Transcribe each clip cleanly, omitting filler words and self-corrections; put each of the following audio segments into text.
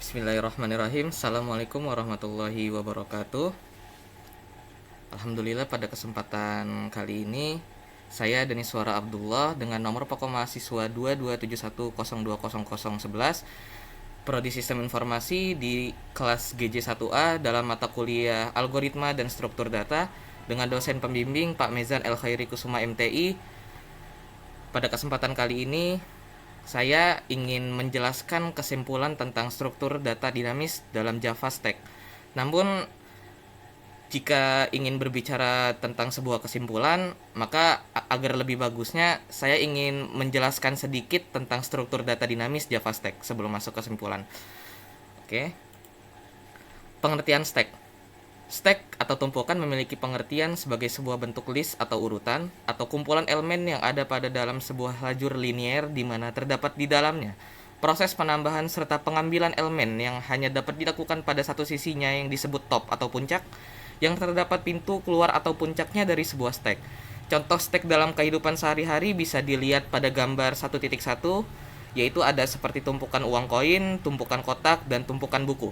Bismillahirrahmanirrahim. Assalamualaikum warahmatullahi wabarakatuh. Alhamdulillah, pada kesempatan kali ini saya Daniswara Abdullah dengan nomor pokok mahasiswa 2271020011 Prodi Sistem Informasi di kelas GJ1A dalam mata kuliah Algoritma dan Struktur Data dengan dosen pembimbing Pak Mezan El Khairi Kusuma MTI. Pada kesempatan kali ini saya ingin menjelaskan kesimpulan tentang struktur data dinamis dalam Java Stack. Namun, jika ingin berbicara tentang sebuah kesimpulan, maka agar lebih bagusnya saya ingin menjelaskan sedikit tentang struktur data dinamis Java Stack sebelum masuk kesimpulan. Oke. Pengertian stack. Stack atau tumpukan memiliki pengertian sebagai sebuah bentuk list atau urutan atau kumpulan elemen yang ada pada dalam sebuah lajur linier di mana terdapat di dalamnya proses penambahan serta pengambilan elemen yang hanya dapat dilakukan pada satu sisinya yang disebut top atau puncak, yang terdapat pintu keluar atau puncaknya dari sebuah stack. Contoh stack dalam kehidupan sehari-hari bisa dilihat pada gambar 1.1, yaitu ada seperti tumpukan uang koin, tumpukan kotak, dan tumpukan buku.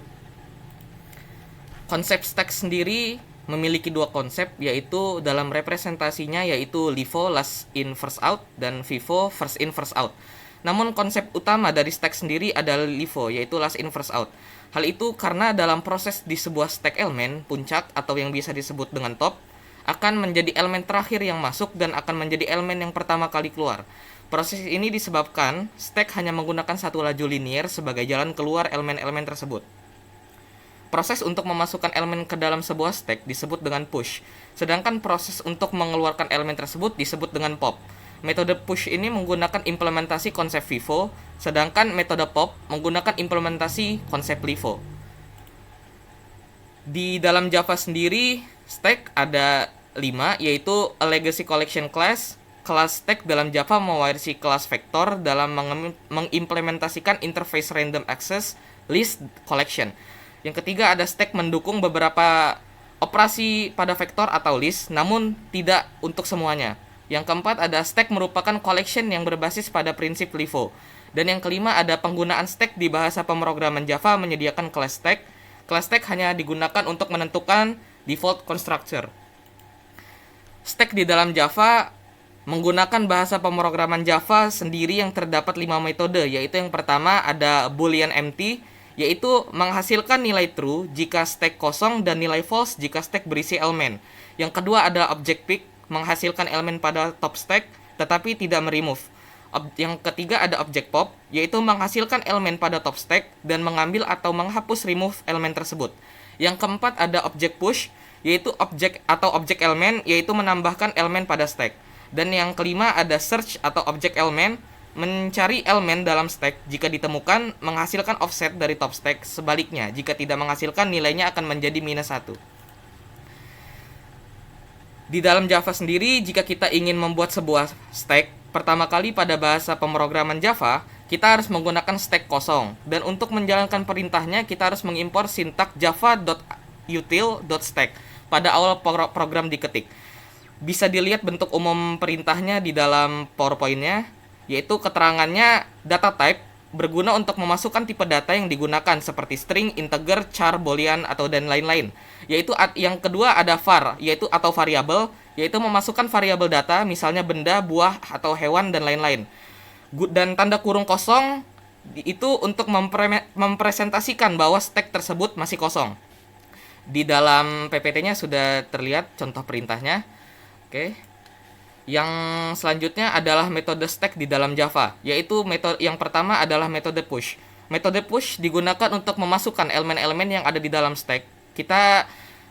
Konsep stack sendiri memiliki dua konsep, yaitu dalam representasinya yaitu LIFO last in first out dan FIFO first in first out. Namun konsep utama dari stack sendiri adalah LIFO, yaitu last in first out. Hal itu karena dalam proses di sebuah stack elemen, puncak atau yang bisa disebut dengan top akan menjadi elemen terakhir yang masuk dan akan menjadi elemen yang pertama kali keluar. Proses ini disebabkan stack hanya menggunakan satu laju linier sebagai jalan keluar elemen-elemen tersebut. Proses untuk memasukkan elemen ke dalam sebuah stack disebut dengan push, sedangkan proses untuk mengeluarkan elemen tersebut disebut dengan pop. Metode push ini menggunakan implementasi konsep FIFO, sedangkan metode pop menggunakan implementasi konsep LIFO. Di dalam Java sendiri, stack ada 5, yaitu a legacy collection class. Kelas stack dalam Java mewarisi kelas vektor dalam mengimplementasikan interface random access list collection. Yang ketiga ada stack mendukung beberapa operasi pada vektor atau list, namun tidak untuk semuanya. Yang keempat ada stack merupakan collection yang berbasis pada prinsip LIFO. Dan yang kelima ada penggunaan stack di bahasa pemrograman Java menyediakan kelas stack. Kelas stack hanya digunakan untuk menentukan default constructor. Stack di dalam Java menggunakan bahasa pemrograman Java sendiri yang terdapat 5 metode, yaitu yang pertama ada boolean empty, yaitu menghasilkan nilai true jika stack kosong dan nilai false jika stack berisi elemen. Yang kedua ada object pick, menghasilkan elemen pada top stack tetapi tidak meremove. Yang ketiga ada object pop, yaitu menghasilkan elemen pada top stack dan mengambil atau menghapus remove elemen tersebut. Yang keempat ada object push, yaitu objek atau objek elemen, yaitu menambahkan elemen pada stack. Dan yang kelima ada search atau object elemen, mencari elemen dalam stack. Jika ditemukan, menghasilkan offset dari top stack. Sebaliknya, jika tidak menghasilkan, nilainya akan menjadi -1. Di dalam Java sendiri, jika kita ingin membuat sebuah stack, pertama kali pada bahasa pemrograman Java, kita harus menggunakan stack kosong. Dan untuk menjalankan perintahnya, kita harus mengimpor sintak java.util.stack pada awal program diketik. Bisa dilihat bentuk umum perintahnya di dalam PowerPoint-nya, yaitu keterangannya data type berguna untuk memasukkan tipe data yang digunakan seperti string, integer, char, boolean, atau dan lain-lain. Yaitu yang kedua ada var, yaitu atau variabel, yaitu memasukkan variabel data, misalnya benda, buah, atau hewan, dan lain-lain. Dan tanda kurung kosong itu untuk mempresentasikan bahwa stack tersebut masih kosong. Di dalam PPT-nya sudah terlihat contoh perintahnya. Oke. Yang selanjutnya adalah metode stack di dalam Java, yaitu metode yang pertama adalah metode push. Metode push digunakan untuk memasukkan elemen-elemen yang ada di dalam stack. Kita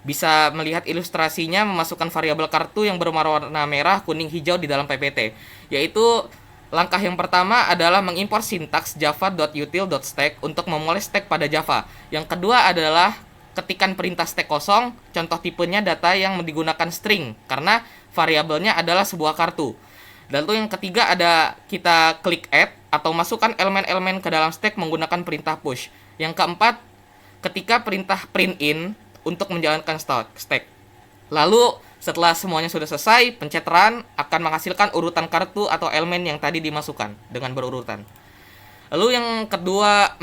bisa melihat ilustrasinya memasukkan variabel kartu yang berwarna merah, kuning, hijau di dalam PPT, yaitu langkah yang pertama adalah mengimpor sintaks java.util.stack untuk memulai stack pada Java. Yang kedua adalah ketikan perintah stack kosong, contoh tipenya data yang digunakan string, karena variabelnya adalah sebuah kartu. Lalu yang ketiga ada kita klik add atau masukkan elemen-elemen ke dalam stack menggunakan perintah push. Yang keempat, ketika perintah print in untuk menjalankan stack. Lalu setelah semuanya sudah selesai, pencet run akan menghasilkan urutan kartu atau elemen yang tadi dimasukkan dengan berurutan. Lalu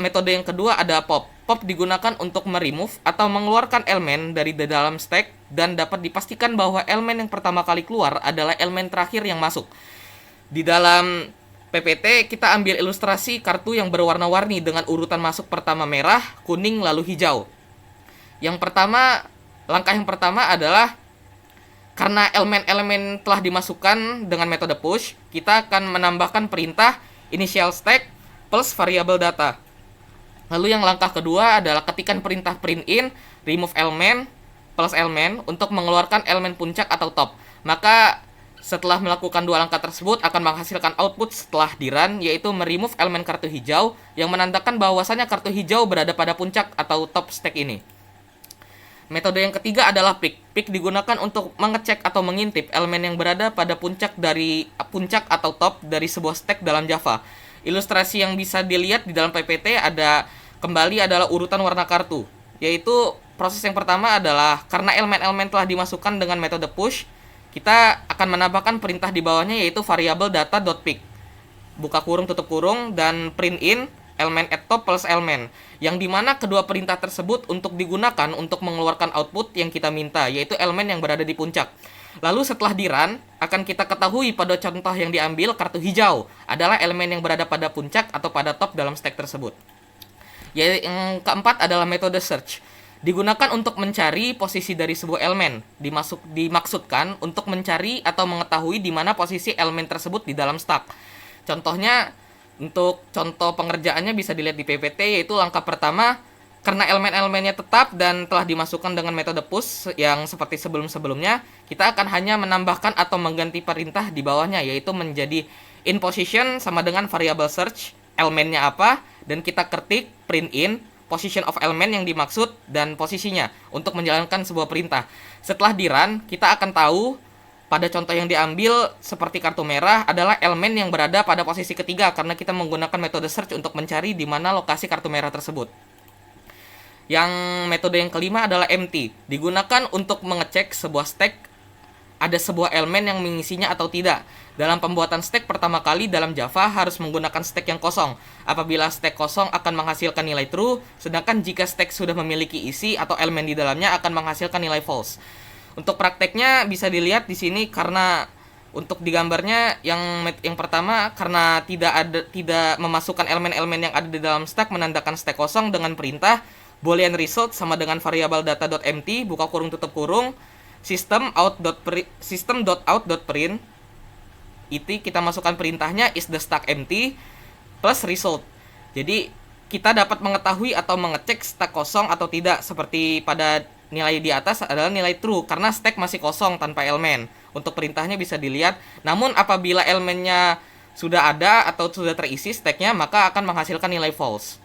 metode yang kedua ada pop. Pop digunakan untuk meremove atau mengeluarkan elemen dari dalam stack dan dapat dipastikan bahwa elemen yang pertama kali keluar adalah elemen terakhir yang masuk. Di dalam PPT kita ambil ilustrasi kartu yang berwarna-warni dengan urutan masuk pertama merah, kuning, lalu hijau. Langkah yang pertama adalah karena elemen-elemen telah dimasukkan dengan metode push, kita akan menambahkan perintah initial stack plus variable data. Lalu yang langkah kedua adalah ketikkan perintah print in, remove element, plus element untuk mengeluarkan elemen puncak atau top. Maka setelah melakukan dua langkah tersebut akan menghasilkan output setelah di run, yaitu meremove elemen kartu hijau yang menandakan bahwasannya kartu hijau berada pada puncak atau top stack ini. Metode yang ketiga adalah pick. Pick digunakan untuk mengecek atau mengintip elemen yang berada pada puncak atau top dari sebuah stack dalam Java. Ilustrasi yang bisa dilihat di dalam PPT adalah urutan warna kartu, yaitu proses yang pertama adalah karena elemen-elemen telah dimasukkan dengan metode push, kita akan menambahkan perintah di bawahnya yaitu variable data.pick, buka kurung tutup kurung, dan print in elemen at top plus elemen, yang dimana kedua perintah tersebut untuk digunakan untuk mengeluarkan output yang kita minta, yaitu elemen yang berada di puncak. Lalu setelah di run, akan kita ketahui pada contoh yang diambil kartu hijau adalah elemen yang berada pada puncak atau pada top dalam stack tersebut. Yang keempat adalah metode search. Digunakan untuk mencari posisi dari sebuah elemen. Dimaksudkan untuk mencari atau mengetahui di mana posisi elemen tersebut di dalam stack. Contohnya, untuk contoh pengerjaannya bisa dilihat di PPT, yaitu langkah pertama, karena elemen-elemennya tetap dan telah dimasukkan dengan metode push yang seperti sebelum-sebelumnya, kita akan hanya menambahkan atau mengganti perintah di bawahnya, yaitu menjadi in position sama dengan variable search, elemennya apa, dan kita ketik print in, position of element yang dimaksud, dan posisinya untuk menjalankan sebuah perintah. Setelah di run, kita akan tahu pada contoh yang diambil seperti kartu merah adalah elemen yang berada pada posisi ketiga karena kita menggunakan metode search untuk mencari di mana lokasi kartu merah tersebut. Yang metode yang kelima adalah empty. Digunakan untuk mengecek sebuah stack ada sebuah elemen yang mengisinya atau tidak. Dalam pembuatan stack pertama kali dalam Java harus menggunakan stack yang kosong. Apabila stack kosong akan menghasilkan nilai true, sedangkan jika stack sudah memiliki isi atau elemen di dalamnya akan menghasilkan nilai false. Untuk prakteknya bisa dilihat di sini karena untuk di gambarnya yang pertama karena tidak memasukkan elemen-elemen yang ada di dalam stack menandakan stack kosong dengan perintah boolean result sama dengan variable data.empty buka kurung tutup kurung system.out.print itu kita masukkan perintahnya is the stack empty plus result. Jadi kita dapat mengetahui atau mengecek stack kosong atau tidak, seperti pada nilai di atas adalah nilai true karena stack masih kosong tanpa elemen. Untuk perintahnya bisa dilihat. Namun apabila elemennya sudah ada atau sudah terisi stacknya, maka akan menghasilkan nilai false.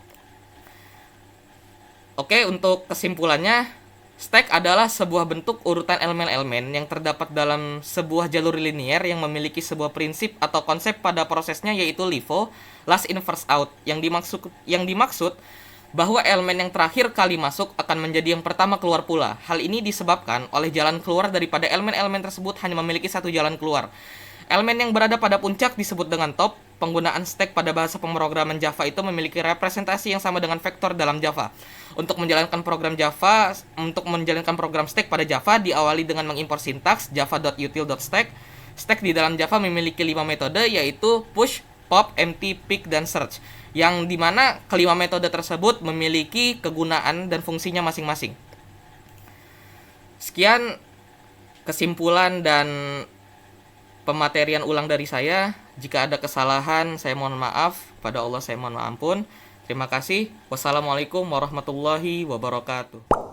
Oke, untuk kesimpulannya, stack adalah sebuah bentuk urutan elemen-elemen yang terdapat dalam sebuah jalur linier yang memiliki sebuah prinsip atau konsep pada prosesnya, yaitu LIFO, last in first out, yang dimaksud bahwa elemen yang terakhir kali masuk akan menjadi yang pertama keluar pula. Hal ini disebabkan oleh jalan keluar daripada elemen-elemen tersebut hanya memiliki satu jalan keluar. Elemen yang berada pada puncak disebut dengan top. Penggunaan stack pada bahasa pemrograman Java itu memiliki representasi yang sama dengan vektor dalam Java. Untuk menjalankan program stack pada Java diawali dengan mengimpor sintaks java.util.stack. Stack di dalam Java memiliki 5 metode, yaitu push, pop, empty, pick, dan search. Yang dimana kelima metode tersebut memiliki kegunaan dan fungsinya masing-masing. Sekian kesimpulan dan pematerian ulang dari saya. Jika ada kesalahan, saya mohon maaf. Pada Allah saya mohon ampun. Terima kasih. Wassalamualaikum warahmatullahi wabarakatuh.